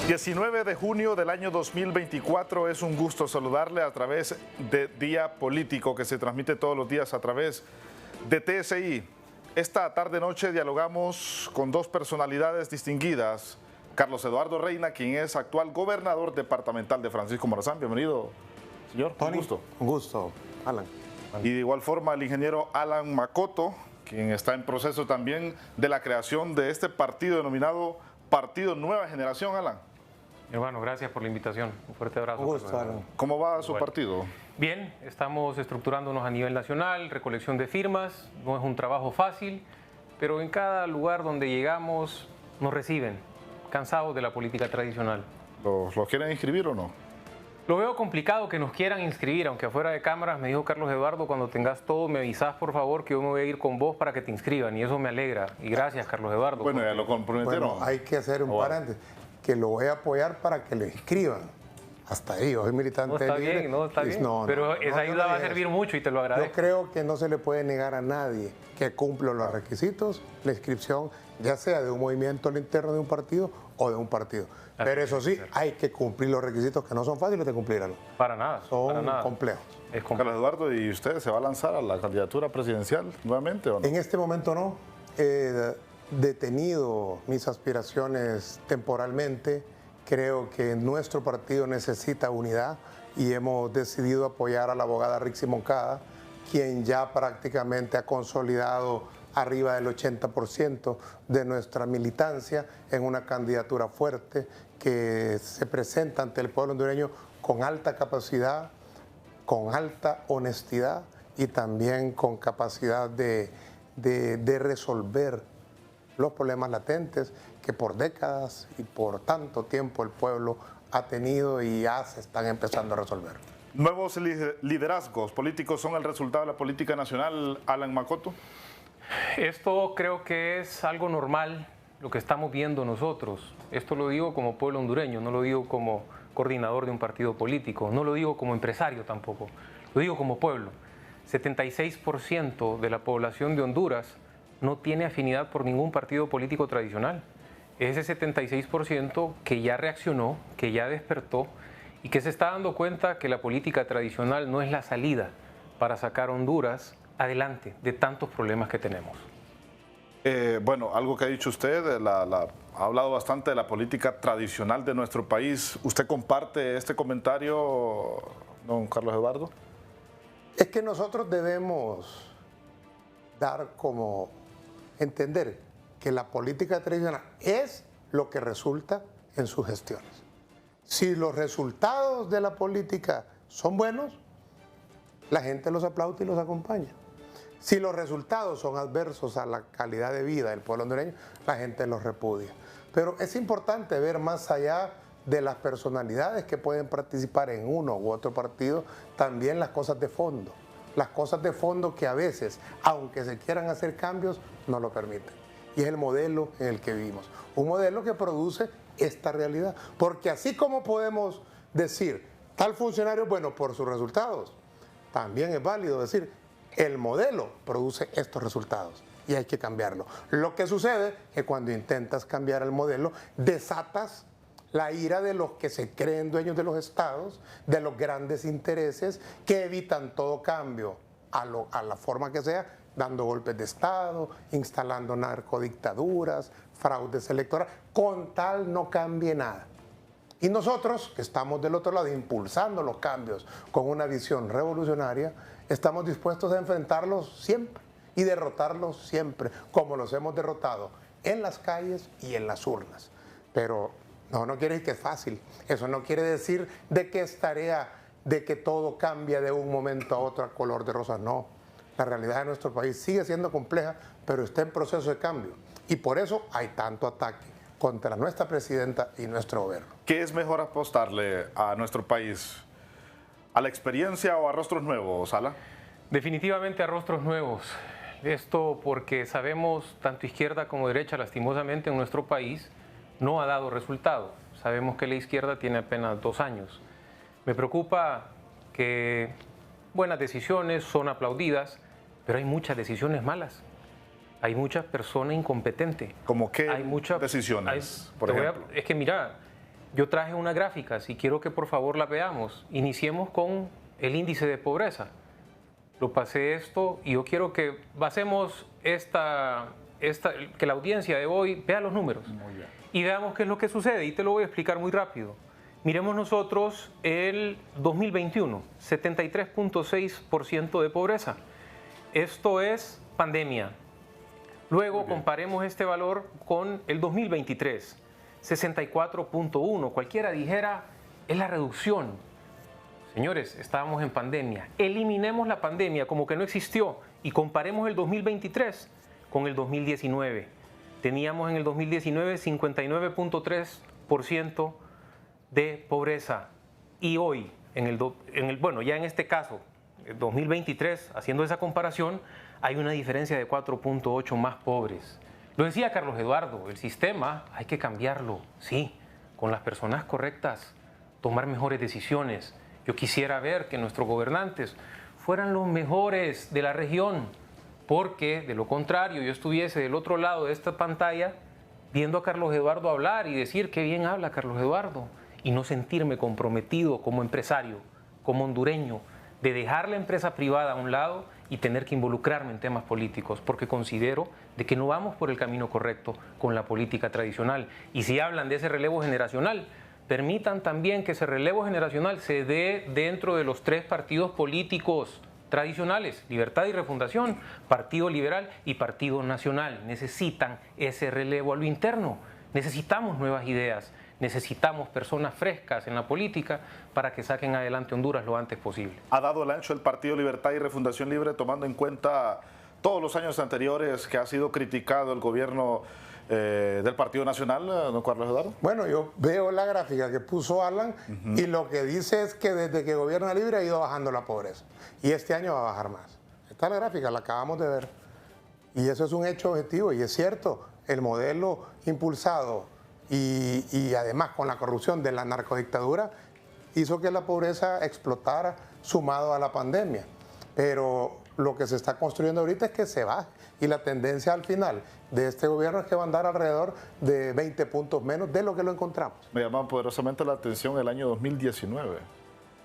19 de junio del año 2024, es un gusto saludarle a través de Día Político que se transmite todos los días a través de TSI. Esta tarde-noche dialogamos con dos personalidades distinguidas. Carlos Eduardo Reina, quien es actual gobernador departamental de Francisco Morazán. Bienvenido, señor. Tony, un gusto. Un gusto, Alan. Y de igual forma el ingeniero Alan Macoto, quien está en proceso también de la creación de este partido denominado Partido Nueva Generación. Alan. Hermano, gracias por la invitación. Un fuerte abrazo. Un gusto, Alan. ¿Cómo va su partido? Bien, estamos estructurándonos a nivel nacional, recolección de firmas. No es un trabajo fácil, pero en cada lugar donde llegamos nos reciben, cansados de la política tradicional. ¿Los quieren inscribir o no? Lo veo complicado que nos quieran inscribir, aunque afuera de cámaras me dijo Carlos Eduardo, cuando tengas todo me avisás por favor que yo me voy a ir con vos para que te inscriban, y eso me alegra. Y gracias, Carlos Eduardo. Bueno, ya lo comprometieron. Bueno, hay que hacer un paréntesis, que lo voy a apoyar para que lo inscriban. Hasta ahí, yo soy militante No, está libre. bien, no, está bien. No, pero no, esa ayuda va a servir mucho y te lo agradezco. Yo creo que no se le puede negar a nadie que cumpla los requisitos la inscripción, ya sea de un movimiento al interno de un partido o de un partido. Pero eso sí, hay que cumplir los requisitos que no son fáciles de cumplir. Para nada. Son para nada. complejos. Es complejo. Carlos Eduardo, ¿y usted se va a lanzar a la candidatura presidencial nuevamente o no? En este momento no. He detenido mis aspiraciones temporalmente. Creo que nuestro partido necesita unidad y hemos decidido apoyar a la abogada Rixi Moncada, quien ya prácticamente ha consolidado arriba del 80% de nuestra militancia en una candidatura fuerte que se presenta ante el pueblo hondureño con alta capacidad, con alta honestidad y también con capacidad de resolver los problemas latentes que por décadas y por tanto tiempo el pueblo ha tenido y ya se están empezando a resolver. ¿Nuevos liderazgos políticos son el resultado de la política nacional, Alan Macoto? Esto creo que es algo normal, lo que estamos viendo nosotros. Esto lo digo como pueblo hondureño, no lo digo como coordinador de un partido político, no lo digo como empresario tampoco, lo digo como pueblo. 76% de la población de Honduras no tiene afinidad por ningún partido político tradicional. Es ese 76% que ya reaccionó, que ya despertó y que se está dando cuenta que la política tradicional no es la salida para sacar a Honduras adelante de tantos problemas que tenemos. Bueno, algo que ha dicho usted, ha hablado bastante de la política tradicional de nuestro país. ¿Usted comparte este comentario, don Carlos Eduardo? Es que nosotros debemos dar como entender que la política tradicional es lo que resulta en sus gestiones. Si los resultados de la política son buenos, la gente los aplaude y los acompaña. Si los resultados son adversos a la calidad de vida del pueblo hondureño, la gente los repudia. Pero es importante ver más allá de las personalidades que pueden participar en uno u otro partido, también las cosas de fondo. Las cosas de fondo que a veces, aunque se quieran hacer cambios, no lo permiten. Y es el modelo en el que vivimos. Un modelo que produce esta realidad. Porque así como podemos decir, tal funcionario es bueno por sus resultados, también es válido decir, el modelo produce estos resultados y hay que cambiarlo. Lo que sucede es que cuando intentas cambiar el modelo, desatas la ira de los que se creen dueños de los estados, de los grandes intereses que evitan todo cambio a la forma que sea, dando golpes de estado, instalando narcodictaduras, fraudes electorales, con tal no cambie nada. Y nosotros, que estamos del otro lado impulsando los cambios con una visión revolucionaria, estamos dispuestos a enfrentarlos siempre y derrotarlos siempre, como los hemos derrotado en las calles y en las urnas. Pero no quiere decir que es fácil. Eso no quiere decir de que es tarea de que todo cambia de un momento a otro a color de rosa. No. La realidad de nuestro país sigue siendo compleja, pero está en proceso de cambio. Y por eso hay tanto ataque contra nuestra presidenta y nuestro gobierno. ¿Qué es mejor apostarle a nuestro país? ¿A la experiencia o a rostros nuevos, Sala? Definitivamente a rostros nuevos. Esto porque sabemos, tanto izquierda como derecha, lastimosamente en nuestro país, no ha dado resultado. Sabemos que la izquierda tiene apenas 2 años. Me preocupa que buenas decisiones son aplaudidas, pero hay muchas decisiones malas. Hay mucha persona incompetente. ¿Cómo qué hay muchas decisiones, por ejemplo? Es que mira, Yo traje una gráfica, si quiero que por favor la veamos. Iniciemos con el índice de pobreza. Lo pasé esto y yo quiero que basemos que la audiencia de hoy vea los números y veamos qué es lo que sucede. Y te lo voy a explicar muy rápido. Miremos nosotros el 2021, 73.6% de pobreza. Esto es pandemia. Luego comparemos este valor con el 2023, 64.1. Cualquiera dijera, es la reducción. Señores, estábamos en pandemia. Eliminemos la pandemia como que no existió y comparemos el 2023 con el 2019. Teníamos en el 2019 59.3% de pobreza y hoy, ya en este caso, el 2023, haciendo esa comparación, hay una diferencia de 4.8 más pobres. Lo decía Carlos Eduardo, el sistema hay que cambiarlo, sí, con las personas correctas, tomar mejores decisiones. Yo quisiera ver que nuestros gobernantes fueran los mejores de la región, porque de lo contrario yo estuviese del otro lado de esta pantalla viendo a Carlos Eduardo hablar y decir qué bien habla Carlos Eduardo y no sentirme comprometido como empresario, como hondureño, de dejar la empresa privada a un lado y tener que involucrarme en temas políticos, porque considero de que no vamos por el camino correcto con la política tradicional. Y si hablan de ese relevo generacional, permitan también que ese relevo generacional se dé dentro de los 3 partidos políticos tradicionales, Libertad y Refundación, Partido Liberal y Partido Nacional. Necesitan ese relevo a lo interno, necesitamos nuevas ideas, necesitamos personas frescas en la política para que saquen adelante Honduras lo antes posible. ¿Ha dado el ancho el Partido Libertad y Refundación Libre tomando en cuenta todos los años anteriores que ha sido criticado el gobierno del Partido Nacional, don Carlos Eduardo? Bueno, yo veo la gráfica que puso Alan y lo que dice es que desde que gobierna Libre ha ido bajando la pobreza y este año va a bajar más. Esta es la gráfica, la acabamos de ver y eso es un hecho objetivo y es cierto, el modelo impulsado y además con la corrupción de la narcodictadura hizo que la pobreza explotara sumado a la pandemia, pero lo que se está construyendo ahorita es que se baje y la tendencia al final de este gobierno es que va a andar alrededor de 20 puntos menos de lo que lo encontramos. Me llama poderosamente la atención el año 2019,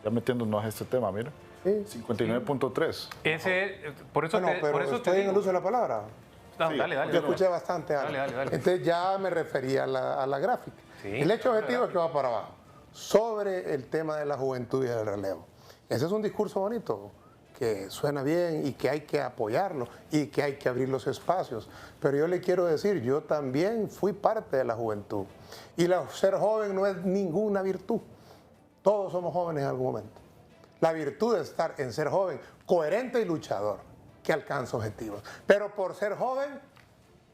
ya metiéndonos a este tema, mira, sí. 59.3. Por eso, bueno, pero estoy en el uso de la palabra. No, sí, dale. Yo escuché bastante. Dale. Entonces ya me refería a la gráfica. Sí, el hecho objetivo es que va para abajo. Sobre el tema de la juventud y del relevo. Ese es un discurso bonito, que suena bien y que hay que apoyarlo y que hay que abrir los espacios. Pero yo le quiero decir, yo también fui parte de la juventud. Y ser joven no es ninguna virtud. Todos somos jóvenes en algún momento. La virtud es estar en ser joven, coherente y luchador, que alcanza objetivos. Pero por ser joven,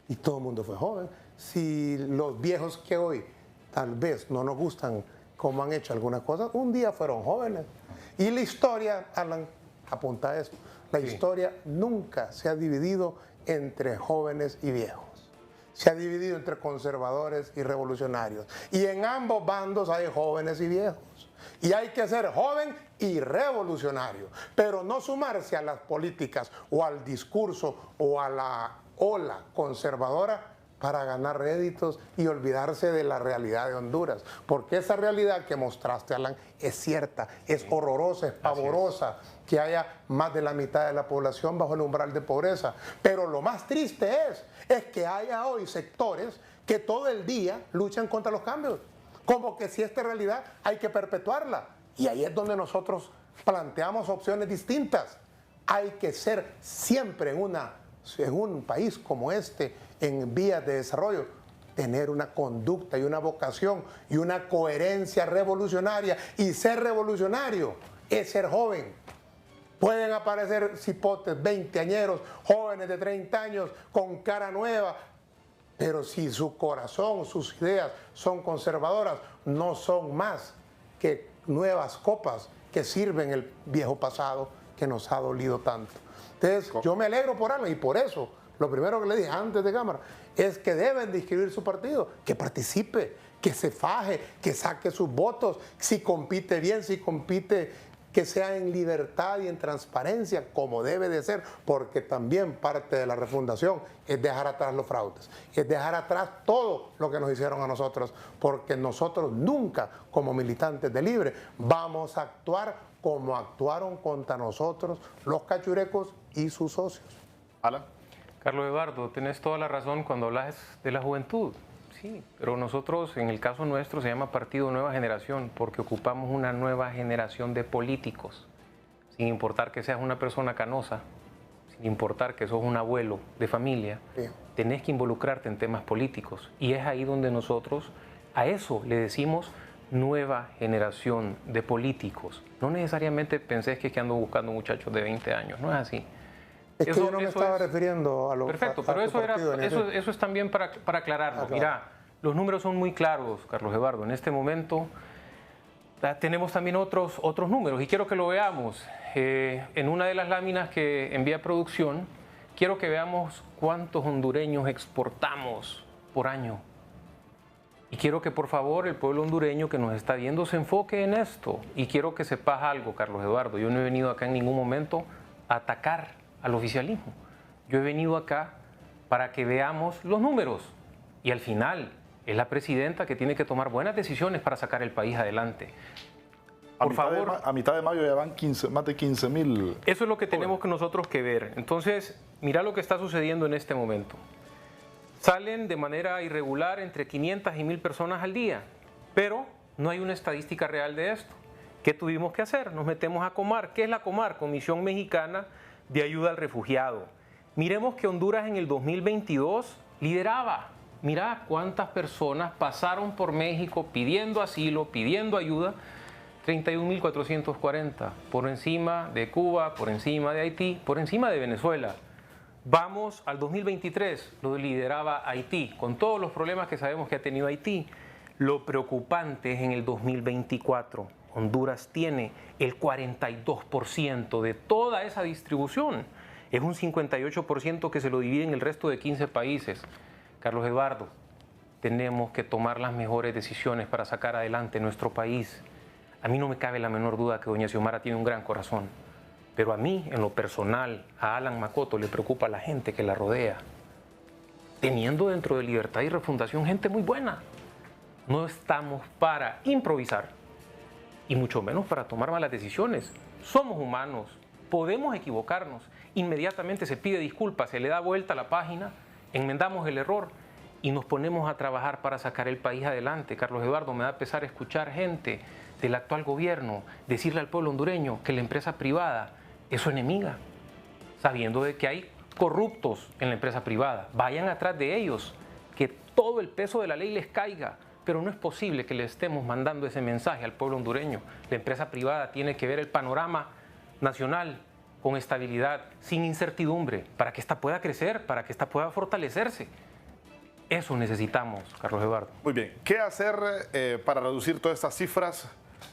y todo el mundo fue joven, si los viejos que hoy tal vez no nos gustan como han hecho algunas cosas, un día fueron jóvenes. Y la historia, Alan, apunta a esto, la historia nunca se ha dividido entre jóvenes y viejos. Se ha dividido entre conservadores y revolucionarios. Y en ambos bandos hay jóvenes y viejos. Y hay que ser joven y revolucionario, pero no sumarse a las políticas o al discurso o a la ola conservadora para ganar réditos y olvidarse de la realidad de Honduras. Porque esa realidad que mostraste, Alan, es cierta, es horrorosa, es pavorosa, que haya más de la mitad de la población bajo el umbral de pobreza. Pero lo más triste es que haya hoy sectores que todo el día luchan contra los cambios. Como que si esta realidad hay que perpetuarla. Y ahí es donde nosotros planteamos opciones distintas. Hay que ser siempre en un país como este, en vías de desarrollo, tener una conducta y una vocación y una coherencia revolucionaria. Y ser revolucionario es ser joven. Pueden aparecer cipotes, 20añeros, jóvenes de 30 años, con cara nueva, pero si su corazón, sus ideas son conservadoras, no son más que nuevas copas que sirven el viejo pasado que nos ha dolido tanto. Entonces, yo me alegro por algo y por eso, lo primero que le dije antes de cámara, es que deben de inscribir su partido, que participe, que se faje, que saque sus votos, si compite bien, si compite que sea en libertad y en transparencia, como debe de ser, porque también parte de la refundación es dejar atrás los fraudes, es dejar atrás todo lo que nos hicieron a nosotros, porque nosotros nunca, como militantes de Libre, vamos a actuar como actuaron contra nosotros los cachurecos y sus socios. Alan. Carlos Eduardo, tenés toda la razón cuando hablas de la juventud. Sí, pero nosotros, en el caso nuestro, se llama Partido Nueva Generación porque ocupamos una nueva generación de políticos, sin importar que seas una persona canosa, sin importar que sos un abuelo de familia, sí, tenés que involucrarte en temas políticos. Y es ahí donde nosotros, a eso le decimos nueva generación de políticos. No necesariamente pensés que ando buscando muchachos de 20 años, no es así. Es que yo no me estaba refiriendo a lo perfecto, pero eso es también para aclararlo. Claro. Mira, los números son muy claros, Carlos Eduardo. En este momento tenemos también otros números y quiero que lo veamos. En una de las láminas que envía producción, quiero que veamos cuántos hondureños exportamos por año. Y quiero que por favor el pueblo hondureño que nos está viendo se enfoque en esto. Y quiero que sepas algo, Carlos Eduardo. Yo no he venido acá en ningún momento a atacar al oficialismo. Yo he venido acá para que veamos los números y al final es la presidenta que tiene que tomar buenas decisiones para sacar el país adelante. Por favor, a mitad de mayo ya van más de 15.000. Eso es lo que tenemos que nosotros que ver. Entonces, mira lo que está sucediendo en este momento. Salen de manera irregular entre 500 y 1.000 personas al día, pero no hay una estadística real de esto. ¿Qué tuvimos que hacer? Nos metemos a Comar. ¿Qué es la Comar? Comisión Mexicana de Ayuda al Refugiado. Miremos que Honduras en el 2022 lideraba. Mirá cuántas personas pasaron por México pidiendo asilo, pidiendo ayuda. 31.440, por encima de Cuba, por encima de Haití, por encima de Venezuela. Vamos al 2023, lo lideraba Haití, con todos los problemas que sabemos que ha tenido Haití. Lo preocupante es en el 2024. Honduras tiene el 42% de toda esa distribución. Es un 58% que se lo divide en el resto de 15 países. Carlos Eduardo, tenemos que tomar las mejores decisiones para sacar adelante nuestro país. A mí no me cabe la menor duda que doña Xiomara tiene un gran corazón, pero a mí, en lo personal, a Alan Macoto le preocupa la gente que la rodea. Teniendo dentro de Libertad y Refundación gente muy buena. No estamos para improvisar y mucho menos para tomar malas decisiones. Somos humanos, podemos equivocarnos. Inmediatamente se pide disculpas, se le da vuelta a la página, enmendamos el error y nos ponemos a trabajar para sacar el país adelante. Carlos Eduardo, me da pesar escuchar gente del actual gobierno decirle al pueblo hondureño que la empresa privada es su enemiga, sabiendo de que hay corruptos en la empresa privada. Vayan atrás de ellos, que todo el peso de la ley les caiga. Pero no es posible que le estemos mandando ese mensaje al pueblo hondureño. La empresa privada tiene que ver el panorama nacional con estabilidad, sin incertidumbre, para que ésta pueda crecer, para que ésta pueda fortalecerse. Eso necesitamos, Carlos Eduardo. Muy bien. ¿Qué hacer para reducir todas estas cifras?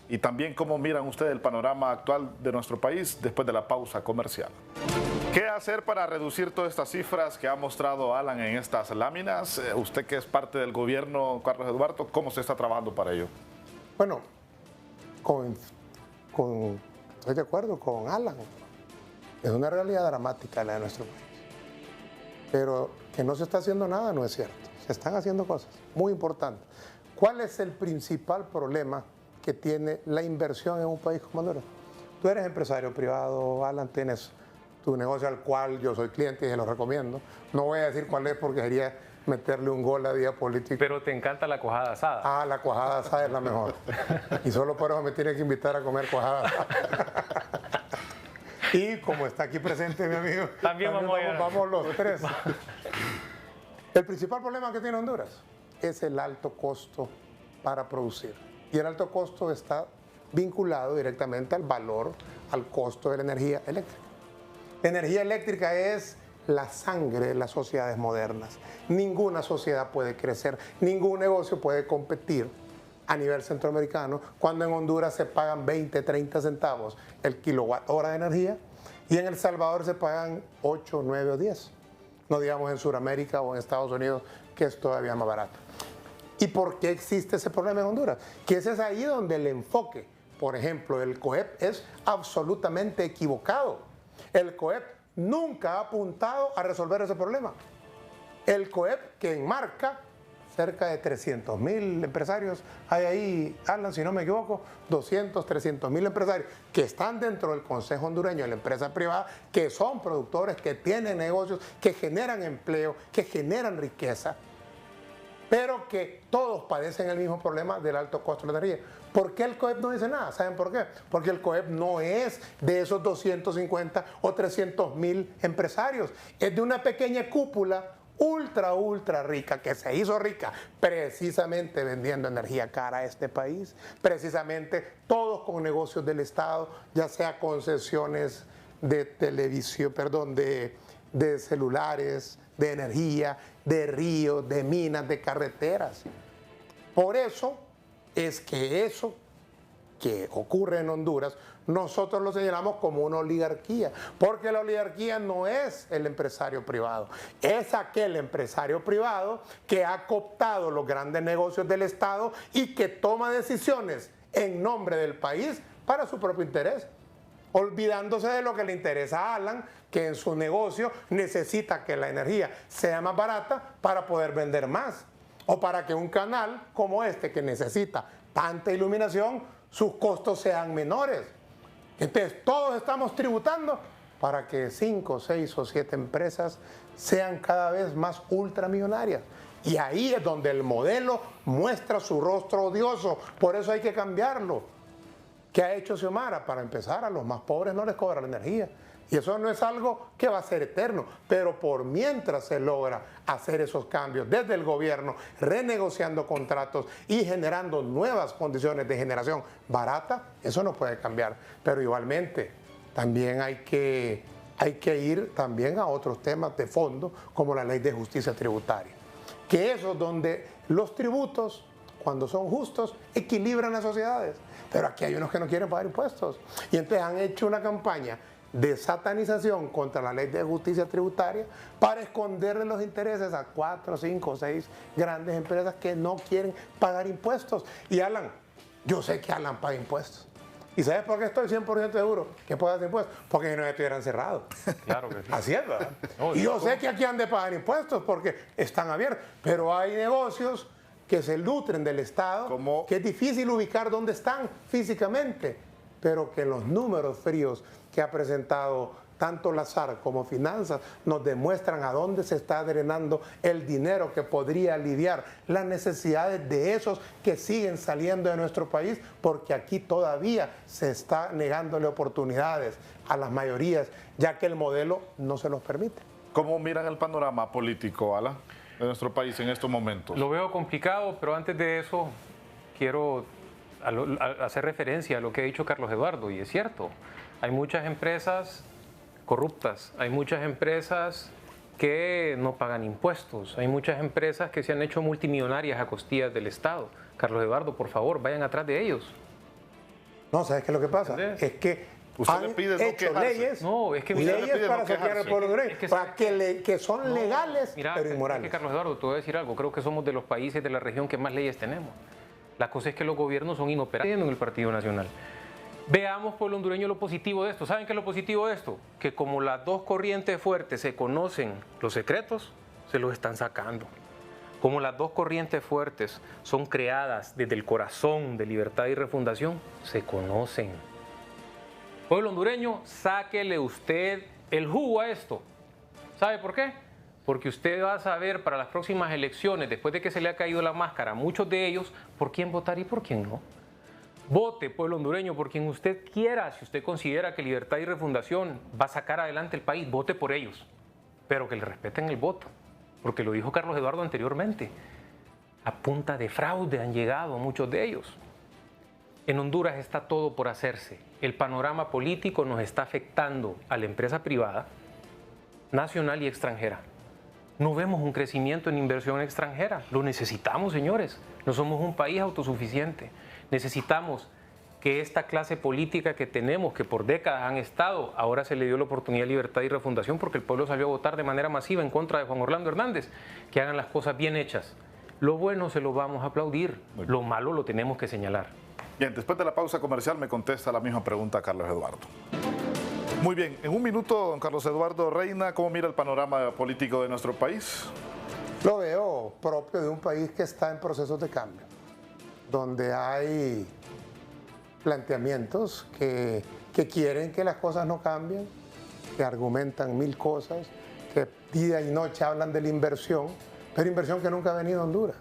Y también cómo miran ustedes el panorama actual de nuestro país después de la pausa comercial. ¿Qué hacer para reducir todas estas cifras que ha mostrado Alan en estas láminas? Usted que es parte del gobierno, Carlos Eduardo, ¿cómo se está trabajando para ello? Bueno, estoy de acuerdo con Alan. Es una realidad dramática la de nuestro país. Pero que no se está haciendo nada no es cierto. Se están haciendo cosas muy importantes. ¿Cuál es el principal problema que tiene la inversión en un país como Honduras? Tú eres empresario privado, Alan, tienes tu negocio al cual yo soy cliente y se lo recomiendo. No voy a decir cuál es porque sería meterle un gol a día político. Pero te encanta la cuajada asada. Ah, la cuajada asada es la mejor. Y solo por eso me tiene que invitar a comer cuajada asada. Y como está aquí presente mi amigo, también vamos los tres. El principal problema que tiene Honduras es el alto costo para producir. Y el alto costo está vinculado directamente al valor, al costo de la energía eléctrica. La energía eléctrica es la sangre de las sociedades modernas. Ninguna sociedad puede crecer, ningún negocio puede competir a nivel centroamericano cuando en Honduras se pagan 20, 30 centavos el kilowatt hora de energía y en El Salvador se pagan 8, 9 o 10. No digamos en Sudamérica o en Estados Unidos, que es todavía más barato. ¿Y por qué existe ese problema en Honduras? Que ese es ahí donde el enfoque por ejemplo, el COEP es absolutamente equivocado. El COEP nunca ha apuntado a resolver ese problema. El COEP, que enmarca cerca de 300.000 empresarios, hay ahí, Alan, si no me equivoco, 200, 300.000 empresarios que están dentro del Consejo Hondureño de la empresa privada, que son productores, que tienen negocios, que generan empleo, que generan riqueza, pero que todos padecen el mismo problema del alto costo de la energía. ¿Por qué el COEP no dice nada? ¿Saben por qué? Porque el COEP no es de esos 250 o 300.000 empresarios, es de una pequeña cúpula ultra rica, que se hizo rica precisamente vendiendo energía cara a este país, precisamente todos con negocios del Estado, ya sea concesiones de televisión, perdón, de celulares, de energía, de ríos, de minas, de carreteras. Por eso es que eso que ocurre en Honduras, nosotros lo señalamos como una oligarquía, porque la oligarquía no es el empresario privado, es aquel empresario privado que ha cooptado los grandes negocios del Estado y que toma decisiones en nombre del país para su propio interés, olvidándose de lo que le interesa a Alan, que en su negocio necesita que la energía sea más barata para poder vender más, o para que un canal como este, que necesita tanta iluminación, sus costos sean menores. Entonces todos estamos tributando para que 5, 6 o 7 empresas sean cada vez más ultramillonarias. Y ahí es donde el modelo muestra su rostro odioso. Por eso hay que cambiarlo. ¿Qué ha hecho Xiomara? Para empezar, a los más pobres no les cobra la energía. Y eso no es algo que va a ser eterno, pero por mientras se logra hacer esos cambios desde el gobierno, renegociando contratos y generando nuevas condiciones de generación barata, eso no puede cambiar. Pero igualmente, también hay que ir también a otros temas de fondo, como la Ley de Justicia Tributaria, que eso es donde los tributos, cuando son justos, equilibran las sociedades. Pero aquí hay unos que no quieren pagar impuestos. Y entonces han hecho una campaña de satanización contra la Ley de Justicia Tributaria para esconderle los intereses a 4, 5, 6 grandes empresas que no quieren pagar impuestos. Y Alan, yo sé que Alan paga impuestos. ¿Y sabes por qué estoy 100% seguro que pagas impuestos? Porque si no estuvieran cerrados. Claro que sí. Así es, ¿verdad? Y yo sé que aquí han de pagar impuestos porque están abiertos, pero hay negocios que se nutren del Estado, ¿Cómo? Que es difícil ubicar dónde están físicamente, pero que los números fríos que ha presentado tanto Lazar como Finanzas nos demuestran a dónde se está drenando el dinero que podría aliviar las necesidades de esos que siguen saliendo de nuestro país, porque aquí todavía se está negándole oportunidades a las mayorías, ya que el modelo no se los permite. ¿Cómo miran el panorama político, Alan, de nuestro país en estos momentos? Lo veo complicado, pero antes de eso quiero hacer referencia a lo que ha dicho Carlos Eduardo, y es cierto, hay muchas empresas corruptas, hay muchas empresas que no pagan impuestos, hay muchas empresas que se han hecho multimillonarias a costillas del Estado. Carlos Eduardo, por favor, vayan atrás de ellos. No, ¿sabes qué es lo que pasa? ¿Entendés? Es que Usted han le pide no hecho quejarse. leyes, No, es que leyes para no saquear al quejarse. pueblo hondureño, Es que para que son legales, Mira, pero es inmorales. que Carlos Eduardo, te voy a decir algo, creo que somos de los países de la región que más leyes tenemos. La cosa es que los gobiernos son inoperantes en el Partido Nacional. Veamos, pueblo hondureño, lo positivo de esto. ¿Saben qué es lo positivo de esto? Que como las dos corrientes fuertes se conocen los secretos, se los están sacando. Como las dos corrientes fuertes son creadas desde el corazón de Libertad y Refundación, se conocen. Pueblo hondureño, sáquele usted el jugo a esto. ¿Sabe por qué? Porque usted va a saber para las próximas elecciones, después de que se le ha caído la máscara a muchos de ellos, por quién votar y por quién no. Vote, pueblo hondureño, por quien usted quiera. Si usted considera que Libertad y Refundación va a sacar adelante el país, vote por ellos. Pero que le respeten el voto. Porque lo dijo Carlos Eduardo anteriormente. A punta de fraude han llegado muchos de ellos. En Honduras está todo por hacerse. El panorama político nos está afectando a la empresa privada, nacional y extranjera. No vemos un crecimiento en inversión extranjera. Lo necesitamos, señores. No somos un país autosuficiente. Necesitamos que esta clase política que tenemos, que por décadas han estado, ahora se le dio la oportunidad de Libertad y Refundación porque el pueblo salió a votar de manera masiva en contra de Juan Orlando Hernández, que hagan las cosas bien hechas. Lo bueno se lo vamos a aplaudir, lo malo lo tenemos que señalar. Bien, después de la pausa comercial me contesta la misma pregunta Carlos Eduardo. Muy bien, en un minuto, don Carlos Eduardo Reina, ¿cómo mira el panorama político de nuestro país? Lo veo propio de un país que está en procesos de cambio, donde hay planteamientos que quieren que las cosas no cambien, que argumentan mil cosas, que día y noche hablan de la inversión, pero inversión que nunca ha venido a Honduras.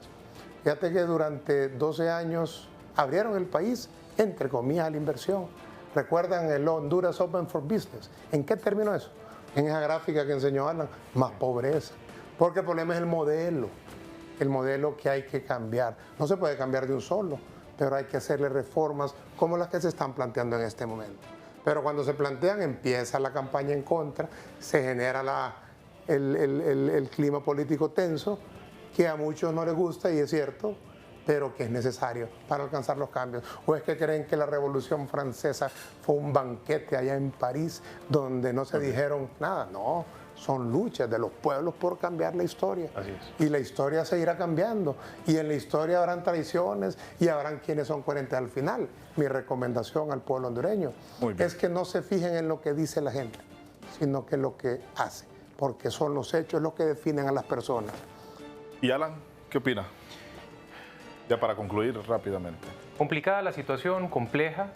Fíjate que durante 12 años abrieron el país, entre comillas, a la inversión. ¿Recuerdan el Honduras Open for Business? ¿En qué terminó eso? En esa gráfica que enseñó Alan, más pobreza. Porque el problema es el modelo que hay que cambiar. No se puede cambiar de un solo, pero hay que hacerle reformas como las que se están planteando en este momento. Pero cuando se plantean, empieza la campaña en contra, se genera el clima político tenso, que a muchos no les gusta, y es cierto, pero que es necesario para alcanzar los cambios. ¿O es que creen que la Revolución Francesa fue un banquete allá en París donde no se dijeron nada? No, son luchas de los pueblos por cambiar la historia. Así es. Y la historia seguirá cambiando. Y en la historia habrán traiciones y habrán quienes son coherentes al final. Mi recomendación al pueblo hondureño es que no se fijen en lo que dice la gente, sino que lo que hace, porque son los hechos los que definen a las personas. ¿Y Alan, qué opina? Ya para concluir rápidamente. Complicada la situación, compleja.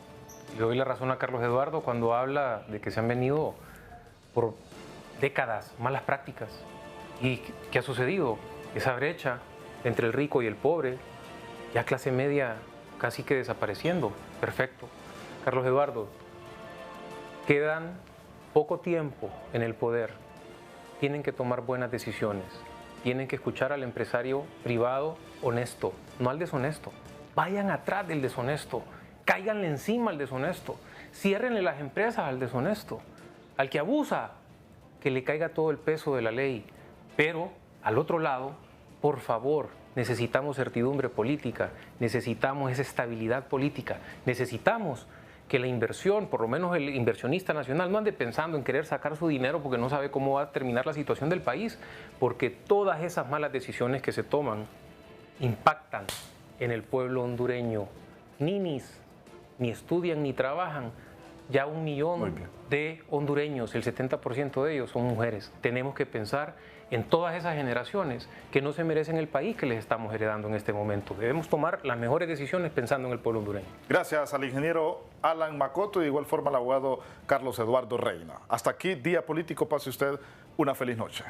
Le doy la razón a Carlos Eduardo cuando habla de que se han venido por décadas malas prácticas. ¿Y qué ha sucedido? Esa brecha entre el rico y el pobre, ya clase media casi que desapareciendo. Perfecto. Carlos Eduardo, quedan poco tiempo en el poder. Tienen que tomar buenas decisiones. Tienen que escuchar al empresario privado honesto, no al deshonesto. Vayan atrás del deshonesto, cáiganle encima al deshonesto, ciérrenle las empresas al deshonesto, al que abusa, que le caiga todo el peso de la ley. Pero al otro lado, por favor, necesitamos certidumbre política, necesitamos esa estabilidad política, necesitamos que la inversión, por lo menos el inversionista nacional, no ande pensando en querer sacar su dinero porque no sabe cómo va a terminar la situación del país, porque todas esas malas decisiones que se toman impactan en el pueblo hondureño. Ninis ni estudian ni trabajan. Ya 1 millón de hondureños, el 70% de ellos son mujeres. Tenemos que pensar en todas esas generaciones que no se merecen el país que les estamos heredando en este momento. Debemos tomar las mejores decisiones pensando en el pueblo hondureño. Gracias al ingeniero Alan Macoto y de igual forma al abogado Carlos Eduardo Reina. Hasta aquí, Día Político. Pase usted una feliz noche.